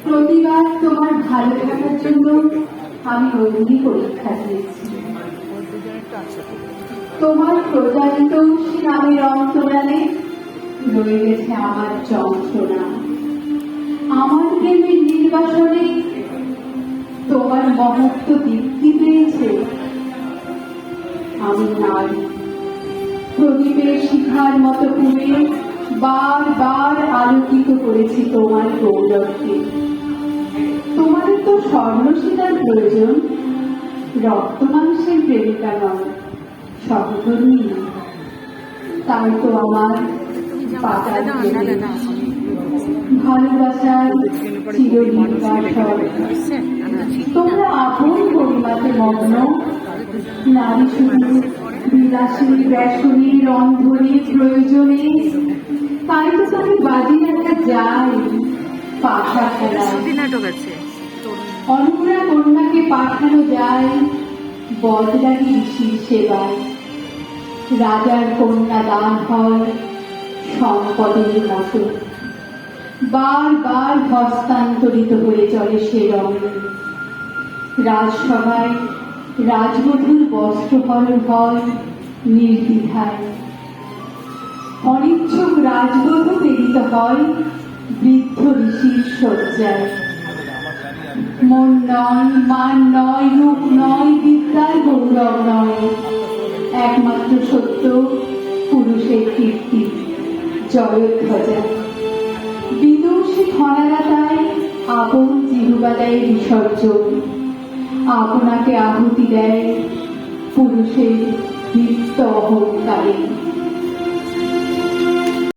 প্রতিবার তোমার ভালো থাকার জন্য আমি অগ্নি পরীক্ষা দিয়েছি। তোমার প্রচারিত নামের অন্তরালে রয়ে গেছে আমার যন্ত্রণা। আমার প্রেমের নির্বাসনে তোমার মহত্ব দীপ্তি পেয়েছে। আমি নারী, প্রদীপের শিখার মতো পুড়ে বারবার আলোকিত করেছি তোমার গৌরবকে। তোমার তো স্বর্ণশিলার প্রয়োজন, রক্ত মাংসের প্রেমিকা নয়, সহকর্মী। তাই তো আমার পাতার ভালোবাসার চিরনির্বাসন। তোমরা আপন পরিমাতে মগ্ন, নারী শুধু বিলাসী ব্যসনী রন্ধনে প্রয়োজনে। তাই তো তাকে বাজি রাখা যায় পাশা খেলায়। অনুরা কন্যাকে পাঠানো যায় বদলাগি ঋষির সেবায়। রাজার কন্যা দান হয় সম্পদের মতো, বারবার হস্তান্তরিত হয়ে চলে সে রঙে। রাজসভায় রাজবধূর বস্ত্রহরণ হয় নির্দ্বিধায়। অনিচ্ছুক রাজবধূ প্রেরিত হয় বৃদ্ধ ঋষির শয্যায়। মন নয়, মান নয়, রূপ নয়, বিদ্যার গৌরব নয়, একমাত্র সত্য পুরুষের কীর্তি জয়ধ্বজা। বিদুষী খনারা তাই আপন জিহুবাদায় বিসর্জন। আপনাকে আহুতি দেয় পুরুষের দীপ্ত অহংকারে।